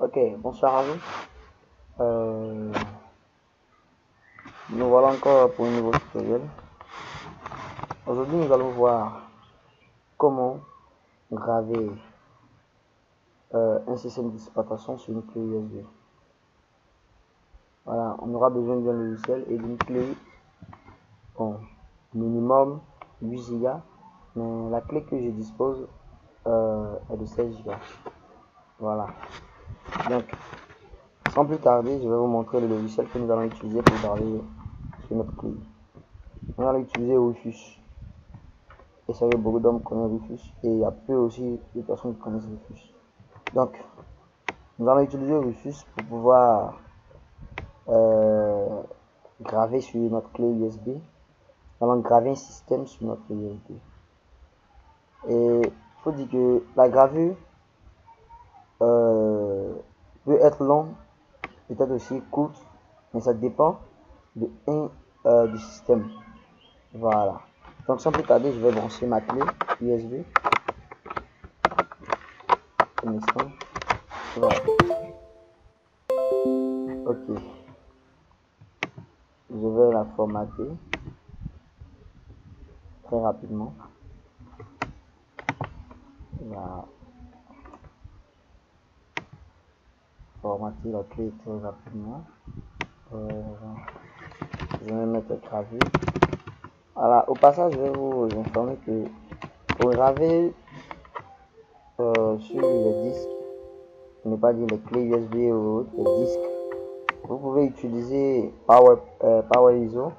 Ok, bonsoir à vous. Euh, Nous voilà encore pour un nouveau tutoriel. Aujourd'hui, nous allons voir comment graver un système d'exploitation sur une clé USB. Voilà, on aura besoin d'un logiciel et d'une clé, bon, minimum 8 Go, mais la clé que je dispose est de 16 Go. Voilà, donc sans plus tarder, je vais vous montrer le logiciel que nous allons utiliser pour graver sur notre clé. Nous allons utiliser Rufus. Et c'est vrai, beaucoup d'hommes connaissent Rufus et il y a peu aussi de personnes qui connaissent Rufus. Donc, nous allons utiliser Rufus pour pouvoir graver sur notre clé USB. Nous allons graver un système sur notre clé USB. Et il faut dire que la gravure peut être longue, peut-être aussi courte, mais ça dépend du système. Voilà. Donc sans plus tarder, je vais brancher ma clé USB. Un instant. Voilà. Ok. Je vais la formater très rapidement. Voilà. Formater la clé très rapidement. Je vais mettre graver. Voilà. Au passage, je vais vous informer que pour graver sur les disques, ne pas dire les clés USB ou autres, les disques, vous pouvez utiliser Power ISO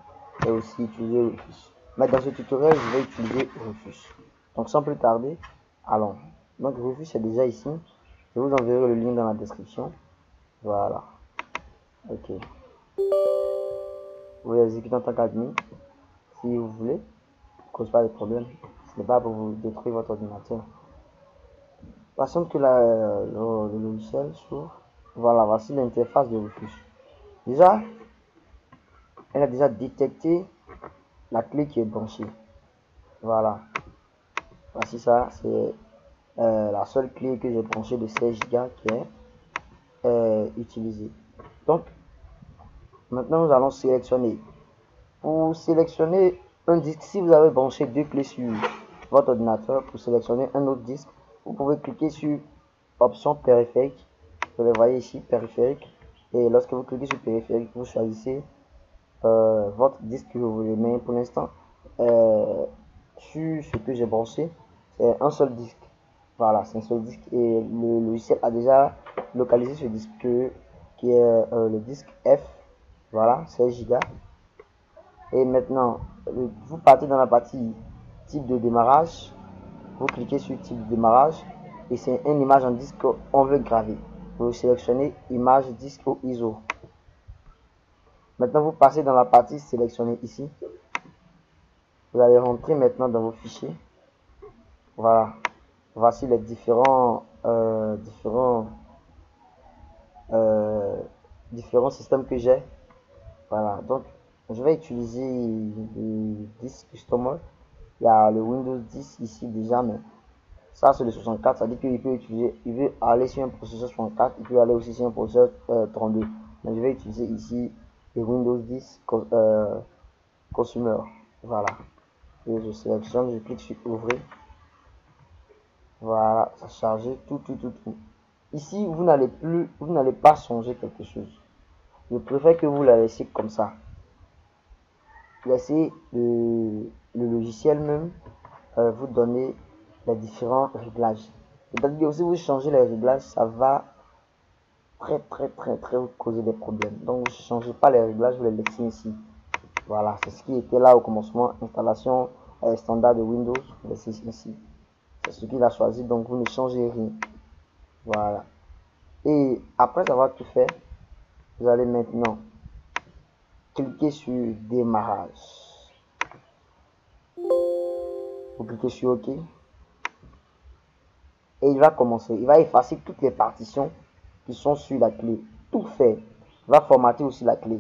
et aussi utiliser Rufus. Mais dans ce tutoriel, je vais utiliser Rufus. Donc sans plus tarder, allons. Donc Rufus est déjà ici. Je vous enverrai le lien dans la description. Voilà. Ok. Vous l'exécutez en tant qu'admin si vous voulez. Cause pas de problème. Ce n'est pas pour vous détruire votre ordinateur. Passons que le logiciel s'ouvre. Voilà, voici l'interface de Rufus. Déjà, elle a déjà détecté la clé qui est branchée. Voilà. Voici ça, c'est la seule clé que j'ai branchée de 16 Go qui est utilisée. Donc, maintenant nous allons sélectionner. Pour sélectionner un disque, si vous avez branché deux clés sur votre ordinateur, pour sélectionner un autre disque, vous pouvez cliquer sur option périphérique. Vous le voyez ici, périphérique. Et lorsque vous cliquez sur périphérique, vous choisissez votre disque que vous voulez. Mais pour l'instant, sur ce que j'ai branché, c'est un seul disque. Voilà, c'est un seul disque et le logiciel a déjà localisé ce disque qui est le disque F. Voilà, 16 Go. Et maintenant, vous partez dans la partie type de démarrage. Vous cliquez sur type de démarrage et c'est une image en disque qu'on veut graver. Vous sélectionnez image disque ou ISO. Maintenant, vous passez dans la partie sélectionnée ici. Vous allez rentrer maintenant dans vos fichiers. Voilà. Voici les différents systèmes que j'ai. Voilà. Donc, je vais utiliser le disque customer. Il y a le Windows 10 ici déjà, mais ça c'est le 64. Ça dit qu'il peut utiliser, il veut aller sur un processeur 64, il peut aller aussi sur un processeur 32. Mais je vais utiliser ici le Windows 10 consumer. Voilà. Et je sélectionne, je clique sur ouvrir. Voilà, ça charge tout. Ici, vous n'allez pas changer quelque chose. Je préfère que vous la laissiez comme ça. Laissez le logiciel même vous donner les différents réglages. C'est-à-dire que si vous changez les réglages, ça va très vous causer des problèmes. Donc, vous ne changez pas les réglages, vous les laissez ici. Voilà, c'est ce qui était là au commencement. Installation standard de Windows, vous laissez ici. C'est ce qu'il a choisi, donc vous ne changez rien. Voilà. Et après avoir tout fait, vous allez maintenant cliquer sur démarrage. Vous cliquez sur OK. Et il va commencer. Il va effacer toutes les partitions qui sont sur la clé. Tout fait. Il va formater aussi la clé.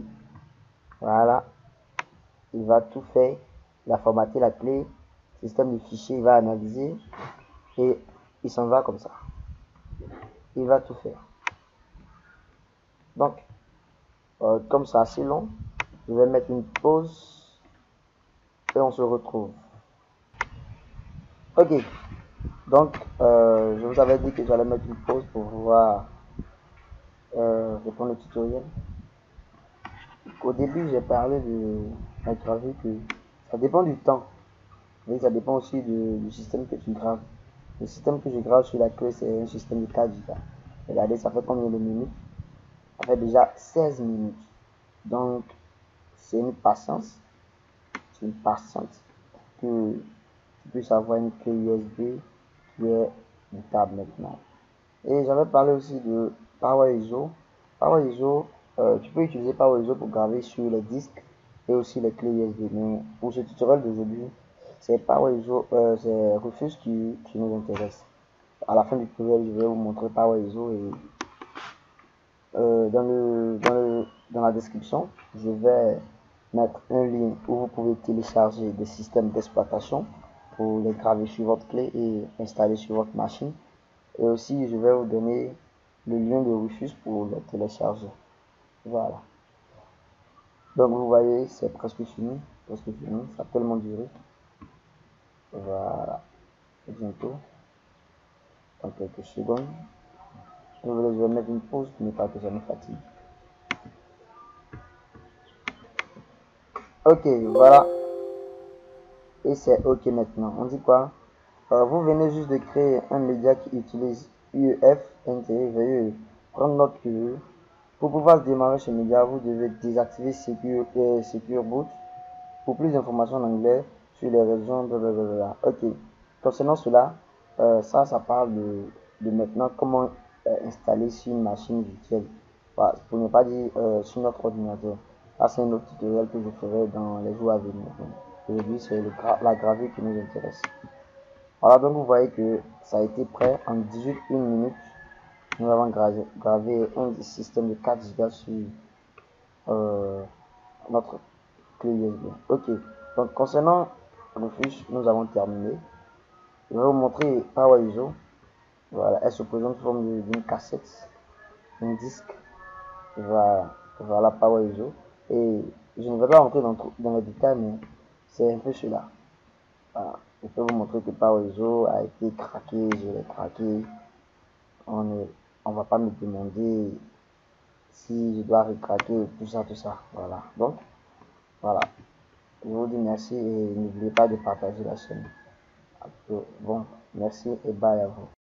Voilà. Il va tout faire. Il va formater la clé. Système de fichiers, il va analyser. Et il s'en va comme ça. Il va tout faire. Donc, comme c'est assez long, je vais mettre une pause et on se retrouve. Ok, donc je vous avais dit que j'allais mettre une pause pour pouvoir répondre au tutoriel. Au début, j'ai parlé de la gravure que ça dépend du temps, mais ça dépend aussi du système que tu graves. Le système que je grave sur la clé, c'est un système de 4 Go. Regardez, ça fait combien de minutes? Ça fait déjà 16 minutes. Donc, c'est une patience que tu puisses avoir une clé USB qui est bootable maintenant. Et j'avais parlé aussi de PowerISO. PowerISO, tu peux utiliser PowerISO pour graver sur les disques et aussi les clés USB. Mais pour ce tutoriel d'aujourd'hui, c'est PowerISO, c'est Rufus qui nous intéresse. À la fin du tutoriel, je vais vous montrer PowerISO et dans la description, je vais mettre un lien où vous pouvez télécharger des systèmes d'exploitation pour les graver sur votre clé et installer sur votre machine. Et aussi, je vais vous donner le lien de Rufus pour le télécharger. Voilà. Donc, vous voyez, c'est presque fini. Ça a tellement duré. Voilà. Et bientôt. Dans quelques secondes. Je vais mettre une pause pour ne pas que ça me fatigue. Ok, voilà. Et c'est ok maintenant. On dit quoi? Vous venez juste de créer un média qui utilise UEF NTE. Veuillez prendre note que pour pouvoir démarrer ce média, vous devez désactiver Secure Boot. Pour plus d'informations en anglais sur les régions, blablabla. Ok. Concernant cela, ça parle de maintenant comment installer sur une machine virtuelle. Voilà, pour ne pas dire sur notre ordinateur. Là, c'est un autre tutoriel que je ferai dans les jours à venir. Aujourd'hui, c'est la gravure qui nous intéresse. Voilà, donc vous voyez que ça a été prêt en 18 minutes. Nous avons gravé un système de 4 Go sur notre clé USB. Ok, donc concernant le fiche, nous avons terminé. Je vais vous montrer PowerISO. Voilà, elle se présente sous forme d'une cassette, un disque. Voilà PowerISO. Et je ne vais pas rentrer dans les détails, mais c'est un peu cela. Voilà. Je peux vous montrer que PowerISO a été craqué, je l'ai craqué. On va pas me demander si je dois recraquer, tout ça. Voilà. Donc, voilà. Je vous dis merci et n'oubliez pas de partager la chaîne. Bon, merci et bye à vous.